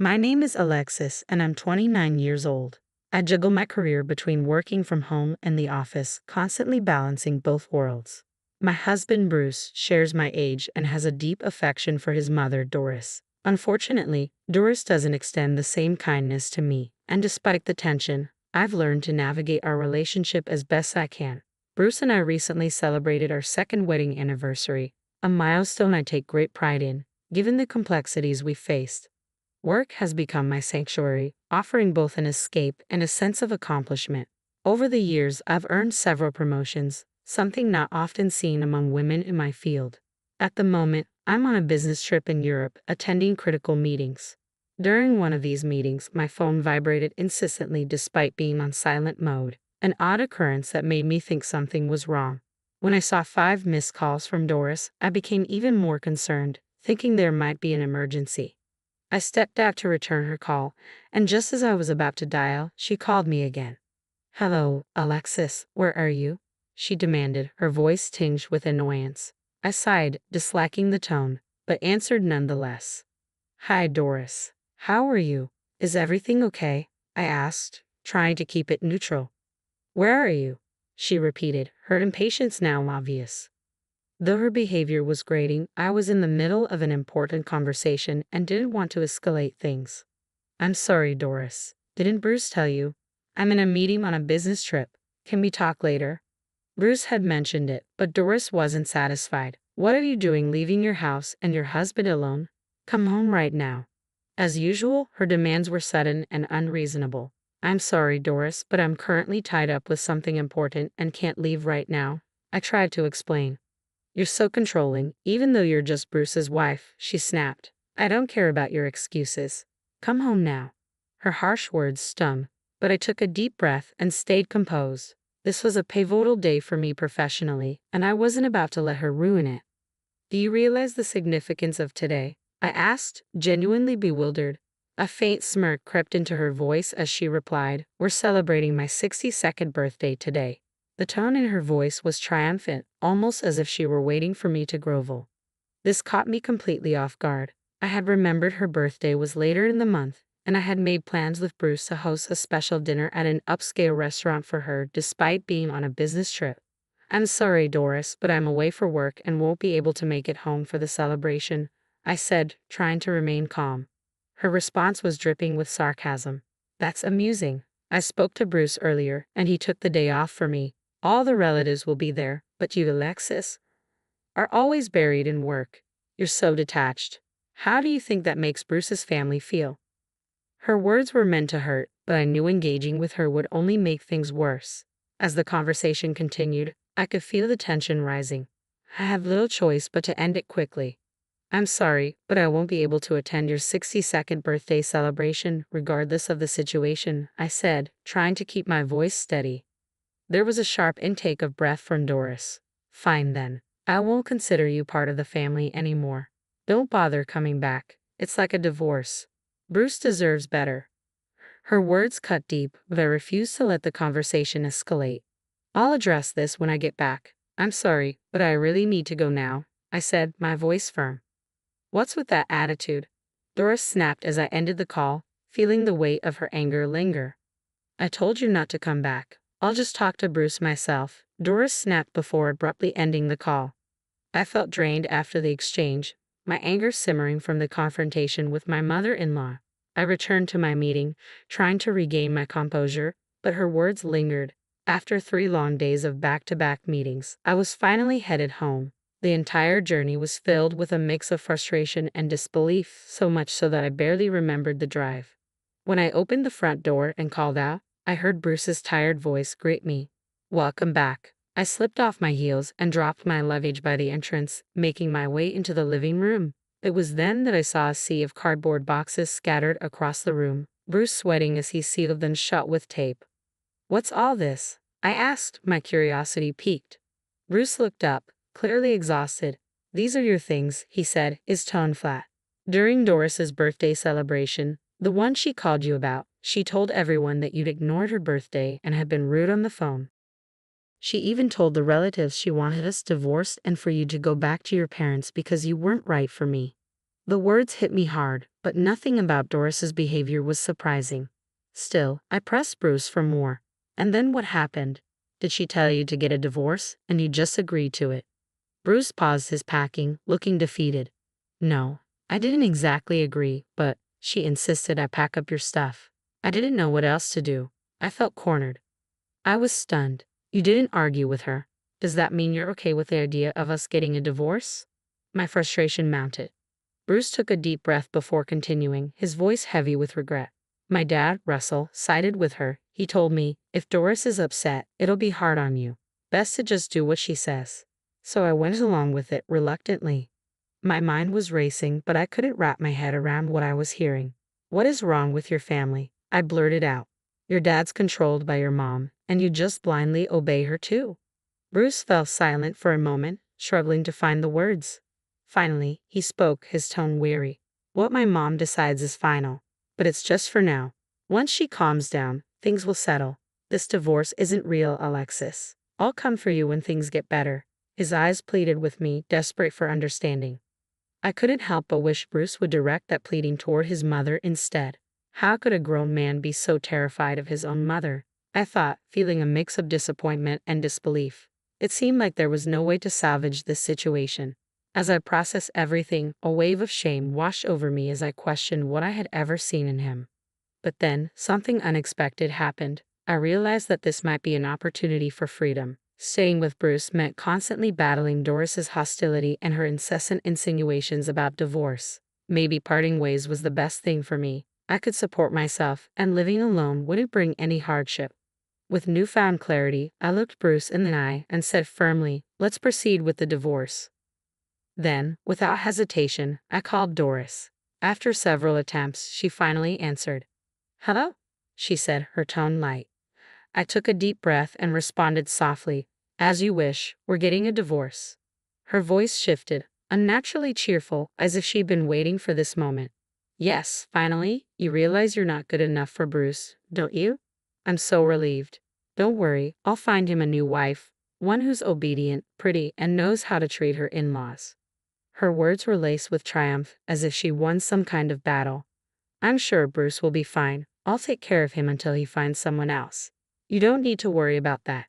My name is Alexis, and I'm 29 years old. I juggle my career between working from home and the office, constantly balancing both worlds. My husband Bruce shares my age and has a deep affection for his mother, Doris. Unfortunately, Doris doesn't extend the same kindness to me, and despite the tension, I've learned to navigate our relationship as best I can. Bruce and I recently celebrated our second wedding anniversary, a milestone I take great pride in, given the complexities we faced. Work has become my sanctuary, offering both an escape and a sense of accomplishment. Over the years, I've earned several promotions, something not often seen among women in my field. At the moment, I'm on a business trip in Europe, attending critical meetings. During one of these meetings, my phone vibrated incessantly despite being on silent mode, an odd occurrence that made me think something was wrong. When I saw 5 missed calls from Doris, I became even more concerned, thinking there might be an emergency. I stepped out to return her call, and just as I was about to dial, she called me again. "Hello, Alexis, where are you?" she demanded, her voice tinged with annoyance. I sighed, disliking the tone, but answered nonetheless. "Hi, Doris. How are you? Is everything okay?" I asked, trying to keep it neutral. "Where are you?" she repeated, her impatience now obvious. Though her behavior was grating, I was in the middle of an important conversation and didn't want to escalate things. "I'm sorry, Doris. Didn't Bruce tell you? I'm in a meeting on a business trip. Can we talk later?" Bruce had mentioned it, but Doris wasn't satisfied. "What are you doing leaving your house and your husband alone? Come home right now." As usual, her demands were sudden and unreasonable. "I'm sorry, Doris, but I'm currently tied up with something important and can't leave right now," I tried to explain. "You're so controlling, even though you're just Bruce's wife," she snapped. "I don't care about your excuses. Come home now." Her harsh words stung, but I took a deep breath and stayed composed. This was a pivotal day for me professionally, and I wasn't about to let her ruin it. "Do you realize the significance of today?" I asked, genuinely bewildered. A faint smirk crept into her voice as she replied, "We're celebrating my 62nd birthday today." The tone in her voice was triumphant, almost as if she were waiting for me to grovel. This caught me completely off guard. I had remembered her birthday was later in the month, and I had made plans with Bruce to host a special dinner at an upscale restaurant for her despite being on a business trip. "I'm sorry, Doris, but I'm away for work and won't be able to make it home for the celebration," I said, trying to remain calm. Her response was dripping with sarcasm. "That's amusing. I spoke to Bruce earlier, and he took the day off for me. All the relatives will be there, but you, Alexis, are always buried in work. You're so detached. How do you think that makes Bruce's family feel?" Her words were meant to hurt, but I knew engaging with her would only make things worse. As the conversation continued, I could feel the tension rising. I had little choice but to end it quickly. "I'm sorry, but I won't be able to attend your 62nd birthday celebration, regardless of the situation," I said, trying to keep my voice steady. There was a sharp intake of breath from Doris. "Fine then. I won't consider you part of the family anymore. Don't bother coming back. It's like a divorce. Bruce deserves better." Her words cut deep, but I refused to let the conversation escalate. "I'll address this when I get back. I'm sorry, but I really need to go now," I said, my voice firm. "What's with that attitude?" Doris snapped as I ended the call, feeling the weight of her anger linger. "I told you not to come back. I'll just talk to Bruce myself," Doris snapped before abruptly ending the call. I felt drained after the exchange, my anger simmering from the confrontation with my mother-in-law. I returned to my meeting, trying to regain my composure, but her words lingered. After 3 long days of back-to-back meetings, I was finally headed home. The entire journey was filled with a mix of frustration and disbelief, so much so that I barely remembered the drive. When I opened the front door and called out, I heard Bruce's tired voice greet me. "Welcome back." I slipped off my heels and dropped my luggage by the entrance, making my way into the living room. It was then that I saw a sea of cardboard boxes scattered across the room, Bruce sweating as he sealed them shut with tape. "What's all this?" I asked, my curiosity piqued. Bruce looked up, clearly exhausted. "These are your things," he said, his tone flat. "During Doris's birthday celebration, the one she called you about, she told everyone that you'd ignored her birthday and had been rude on the phone. She even told the relatives she wanted us divorced and for you to go back to your parents because you weren't right for me." The words hit me hard, but nothing about Doris's behavior was surprising. Still, I pressed Bruce for more. And then what happened? Did she tell you to get a divorce, and you just agreed to it? Bruce paused his packing, looking defeated. No, I didn't exactly agree, but she insisted I pack up your stuff. I didn't know what else to do. I felt cornered. I was stunned. You didn't argue with her. Does that mean you're okay with the idea of us getting a divorce? My frustration mounted. Bruce took a deep breath before continuing, his voice heavy with regret. My dad, Russell, sided with her. He told me, if Doris is upset, it'll be hard on you. Best to just do what she says. So I went along with it reluctantly. My mind was racing, but I couldn't wrap my head around what I was hearing. What is wrong with your family? I blurted out. Your dad's controlled by your mom, and you just blindly obey her too. Bruce fell silent for a moment, struggling to find the words. Finally, he spoke, his tone weary. What my mom decides is final, but it's just for now. Once she calms down, things will settle. This divorce isn't real, Alexis. I'll come for you when things get better. His eyes pleaded with me, desperate for understanding. I couldn't help but wish Bruce would direct that pleading toward his mother instead. How could a grown man be so terrified of his own mother? I thought, feeling a mix of disappointment and disbelief. It seemed like there was no way to salvage this situation. As I processed everything, a wave of shame washed over me as I questioned what I had ever seen in him. But then, something unexpected happened. I realized that this might be an opportunity for freedom. Staying with Bruce meant constantly battling Doris's hostility and her incessant insinuations about divorce. Maybe parting ways was the best thing for me. I could support myself, and living alone wouldn't bring any hardship. With newfound clarity, I looked Bruce in the eye and said firmly, let's proceed with the divorce. Then, without hesitation, I called Doris. After several attempts, she finally answered. Hello? She said, her tone light. I took a deep breath and responded softly, as you wish, we're getting a divorce. Her voice shifted, unnaturally cheerful, as if she'd been waiting for this moment. Yes, finally, you realize you're not good enough for Bruce, don't you? I'm so relieved. Don't worry, I'll find him a new wife, one who's obedient, pretty, and knows how to treat her in-laws. Her words were laced with triumph, as if she won some kind of battle. I'm sure Bruce will be fine. I'll take care of him until he finds someone else. You don't need to worry about that.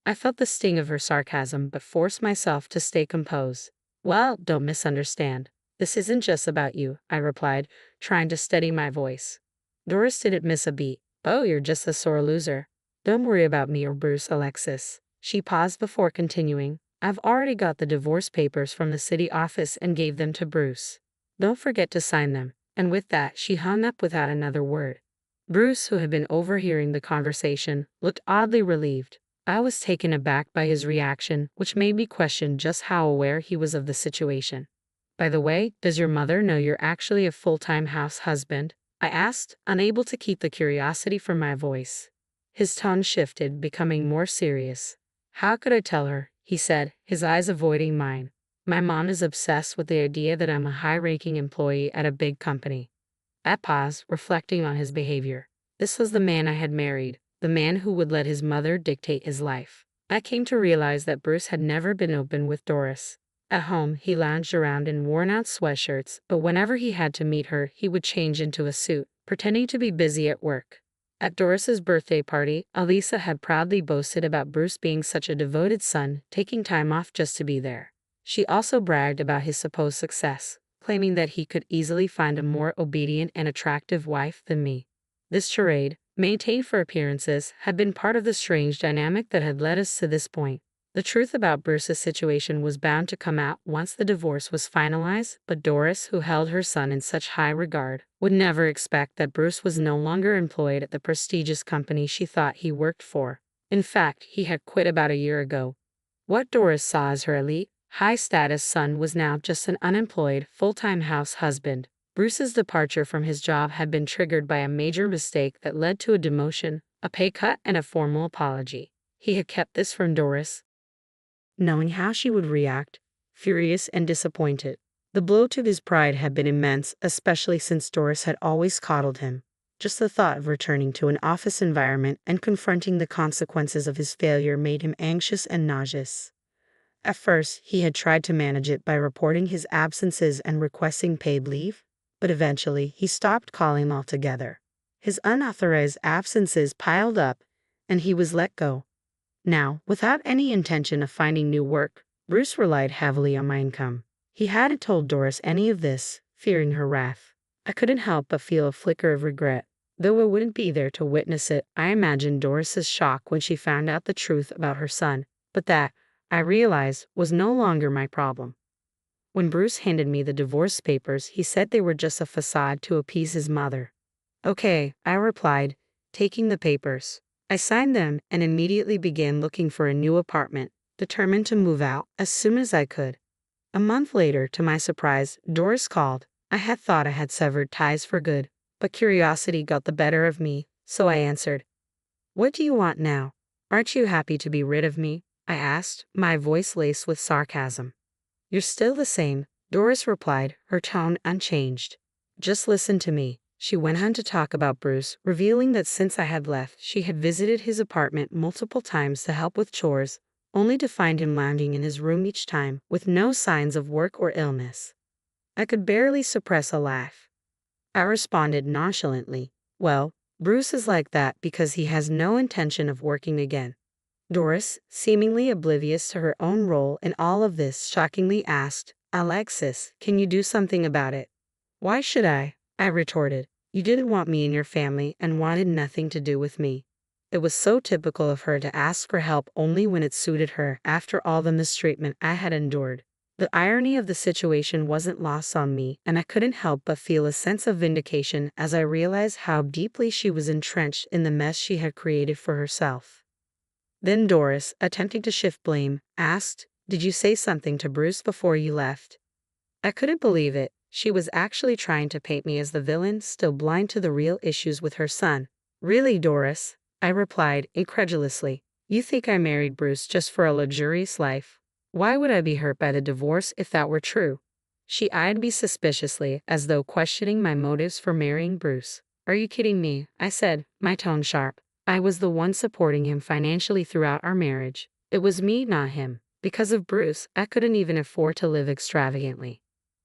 I felt the sting of her sarcasm, but forced myself to stay composed. Well, don't misunderstand. This isn't just about you, I replied, trying to steady my voice. Doris didn't miss a beat. Oh, you're just a sore loser. Don't worry about me or Bruce, Alexis. She paused before continuing. I've already got the divorce papers from the city office and gave them to Bruce. Don't forget to sign them. And with that, she hung up without another word. Bruce, who had been overhearing the conversation, looked oddly relieved. I was taken aback by his reaction, which made me question just how aware he was of the situation. By the way, does your mother know you're actually a full-time house husband? I asked, unable to keep the curiosity from my voice. His tone shifted, becoming more serious. How could I tell her? He said, his eyes avoiding mine. My mom is obsessed with the idea that I'm a high-ranking employee at a big company. I paused, reflecting on his behavior. This was the man I had married, the man who would let his mother dictate his life. I came to realize that Bruce had never been open with Doris. At home, he lounged around in worn-out sweatshirts, but whenever he had to meet her, he would change into a suit, pretending to be busy at work. At Doris's birthday party, Alisa had proudly boasted about Bruce being such a devoted son, taking time off just to be there. She also bragged about his supposed success, claiming that he could easily find a more obedient and attractive wife than me. This charade, maintained for appearances, had been part of the strange dynamic that had led us to this point. The truth about Bruce's situation was bound to come out once the divorce was finalized, but Doris, who held her son in such high regard, would never expect that Bruce was no longer employed at the prestigious company she thought he worked for. In fact, he had quit about a year ago. What Doris saw as her elite, high-status son was now just an unemployed, full-time house husband. Bruce's departure from his job had been triggered by a major mistake that led to a demotion, a pay cut, and a formal apology. He had kept this from Doris, knowing how she would react, furious and disappointed. The blow to his pride had been immense, especially since Doris had always coddled him. Just the thought of returning to an office environment and confronting the consequences of his failure made him anxious and nauseous. At first, he had tried to manage it by reporting his absences and requesting paid leave, but eventually he stopped calling altogether. His unauthorized absences piled up, and he was let go. Now, without any intention of finding new work, Bruce relied heavily on my income. He hadn't told Doris any of this, fearing her wrath. I couldn't help but feel a flicker of regret. Though I wouldn't be there to witness it, I imagined Doris's shock when she found out the truth about her son, but that, I realized, was no longer my problem. When Bruce handed me the divorce papers, he said they were just a facade to appease his mother. Okay, I replied, taking the papers. I signed them and immediately began looking for a new apartment, determined to move out as soon as I could. A month later, to my surprise, Doris called. I had thought I had severed ties for good, but curiosity got the better of me, so I answered. What do you want now? Aren't you happy to be rid of me? I asked, my voice laced with sarcasm. You're still the same, Doris replied, her tone unchanged. Just listen to me. She went on to talk about Bruce, revealing that since I had left, she had visited his apartment multiple times to help with chores, only to find him lounging in his room each time, with no signs of work or illness. I could barely suppress a laugh. I responded nonchalantly, well, Bruce is like that because he has no intention of working again. Doris, seemingly oblivious to her own role in all of this, shockingly asked, Alexis, can you do something about it? Why should I? I retorted. You didn't want me in your family and wanted nothing to do with me. It was so typical of her to ask for help only when it suited her after all the mistreatment I had endured. The irony of the situation wasn't lost on me, and I couldn't help but feel a sense of vindication as I realized how deeply she was entrenched in the mess she had created for herself. Then Doris, attempting to shift blame, asked, Did you say something to Bruce before you left? I couldn't believe it. She was actually trying to paint me as the villain, still blind to the real issues with her son. Really, Doris? I replied, incredulously. You think I married Bruce just for a luxurious life? Why would I be hurt by the divorce if that were true? She eyed me suspiciously, as though questioning my motives for marrying Bruce. Are you kidding me? I said, my tone sharp. I was the one supporting him financially throughout our marriage. It was me, not him. Because of Bruce, I couldn't even afford to live extravagantly.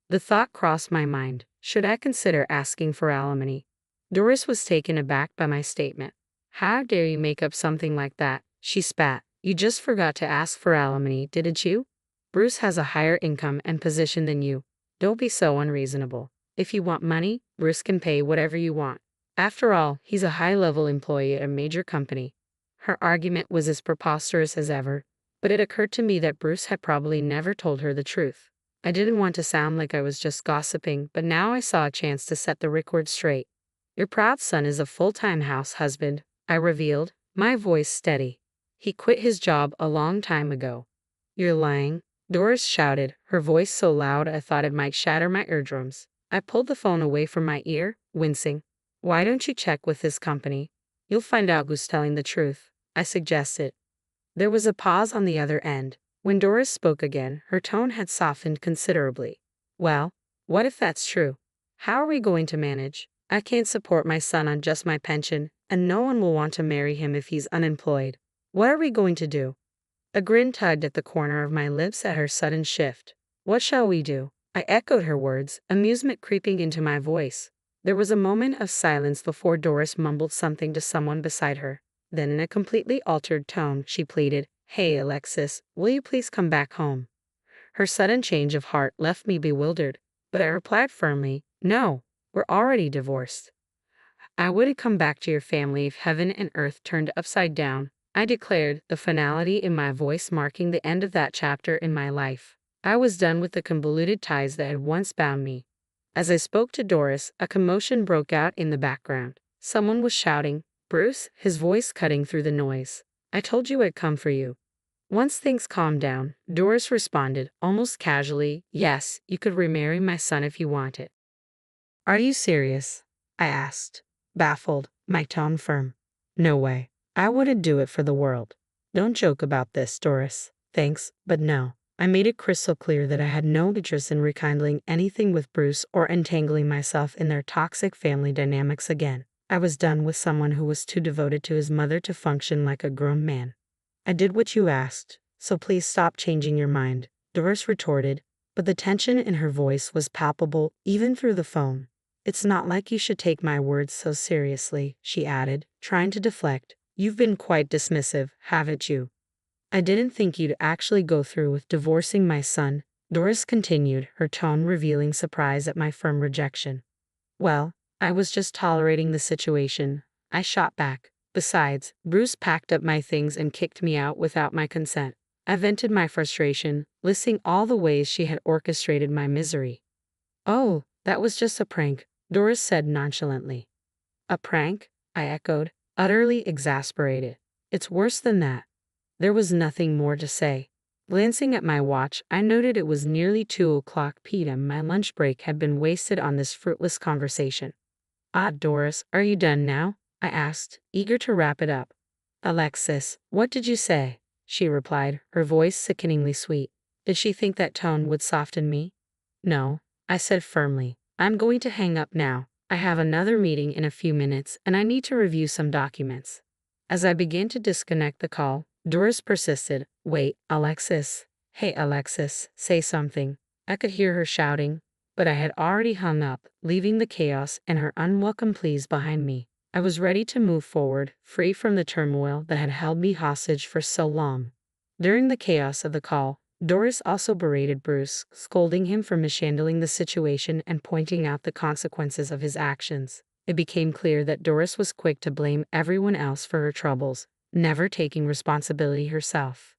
The thought crossed my mind, should I consider asking for alimony? Doris was taken aback by my statement. How dare you make up something like that? She spat. You just forgot to ask for alimony, didn't you? Bruce has a higher income and position than you. Don't be so unreasonable. If you want money, Bruce can pay whatever you want. After all, he's a high-level employee at a major company. Her argument was as preposterous as ever, but it occurred to me that Bruce had probably never told her the truth. I didn't want to sound like I was just gossiping, but now I saw a chance to set the record straight. Your proud son is a full-time house husband, I revealed, my voice steady. He quit his job a long time ago. You're lying, Doris shouted, her voice so loud I thought it might shatter my eardrums. I pulled the phone away from my ear, wincing. Why don't you check with his company? You'll find out who's telling the truth, I suggested. There was a pause on the other end. When Doris spoke again, her tone had softened considerably. Well, what if that's true? How are we going to manage? I can't support my son on just my pension, and no one will want to marry him if he's unemployed. What are we going to do? A grin tugged at the corner of my lips at her sudden shift. What shall we do? I echoed her words, amusement creeping into my voice. There was a moment of silence before Doris mumbled something to someone beside her. Then in a completely altered tone, she pleaded, Hey, Alexis, will you please come back home? Her sudden change of heart left me bewildered, but I replied firmly, No, we're already divorced. I wouldn't come back to your family if heaven and earth turned upside down, I declared, the finality in my voice marking the end of that chapter in my life. I was done with the convoluted ties that had once bound me. As I spoke to Doris, a commotion broke out in the background. Someone was shouting, Bruce, his voice cutting through the noise. I told you I'd come for you. Once things calmed down, Doris responded, almost casually, Yes, you could remarry my son if you want it. Are you serious? I asked, baffled, my tone firm. No way. I wouldn't do it for the world. Don't joke about this, Doris. Thanks, but no. I made it crystal clear that I had no interest in rekindling anything with Bruce or entangling myself in their toxic family dynamics again. I was done with someone who was too devoted to his mother to function like a grown man. I did what you asked, so please stop changing your mind, Doris retorted, but the tension in her voice was palpable even through the phone. It's not like you should take my words so seriously, she added, trying to deflect. You've been quite dismissive, haven't you? I didn't think you'd actually go through with divorcing my son, Doris continued, her tone revealing surprise at my firm rejection. Well, I was just tolerating the situation, I shot back. Besides, Bruce packed up my things and kicked me out without my consent. I vented my frustration, listing all the ways she had orchestrated my misery. Oh, that was just a prank, Doris said nonchalantly. A prank? I echoed, utterly exasperated. It's worse than that. There was nothing more to say. Glancing at my watch, I noted it was nearly 2:00 p.m. My lunch break had been wasted on this fruitless conversation. Doris, are you done now? I asked, eager to wrap it up. Alexis, what did you say? She replied, her voice sickeningly sweet. Did she think that tone would soften me? No, I said firmly. I'm going to hang up now. I have another meeting in a few minutes and I need to review some documents. As I began to disconnect the call, Doris persisted. Wait, Alexis. Hey, Alexis, say something. I could hear her shouting, but I had already hung up, leaving the chaos and her unwelcome pleas behind me. I was ready to move forward, free from the turmoil that had held me hostage for so long. During the chaos of the call, Doris also berated Bruce, scolding him for mishandling the situation and pointing out the consequences of his actions. It became clear that Doris was quick to blame everyone else for her troubles, never taking responsibility herself.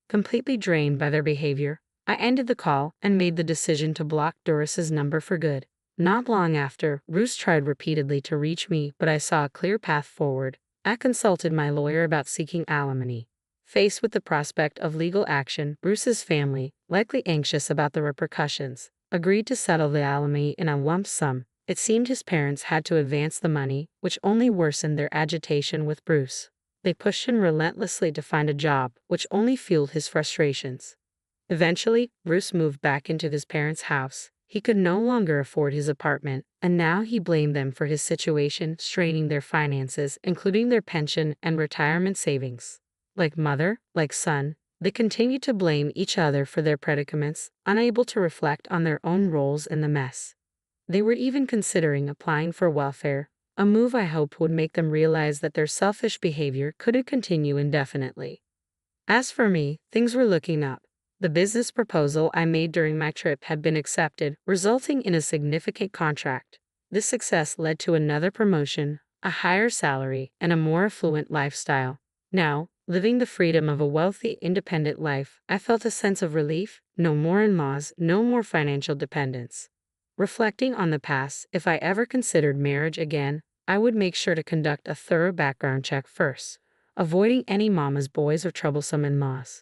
Completely drained by their behavior, I ended the call and made the decision to block Doris's number for good. Not long after, Bruce tried repeatedly to reach me, but I saw a clear path forward. I consulted my lawyer about seeking alimony. Faced with the prospect of legal action, Bruce's family, likely anxious about the repercussions, agreed to settle the alimony in a lump sum. It seemed his parents had to advance the money, which only worsened their agitation with Bruce. They pushed him relentlessly to find a job, which only fueled his frustrations. Eventually, Bruce moved back into his parents' house. He could no longer afford his apartment, and now he blamed them for his situation, straining their finances, including their pension and retirement savings. Like mother, like son, they continued to blame each other for their predicaments, unable to reflect on their own roles in the mess. They were even considering applying for welfare, a move I hoped would make them realize that their selfish behavior couldn't continue indefinitely. As for me, things were looking up. The business proposal I made during my trip had been accepted, resulting in a significant contract. This success led to another promotion, a higher salary, and a more affluent lifestyle. Now, living the freedom of a wealthy, independent life, I felt a sense of relief. No more in-laws, no more financial dependence. Reflecting on the past, if I ever considered marriage again, I would make sure to conduct a thorough background check first, avoiding any mama's boys or troublesome in-laws.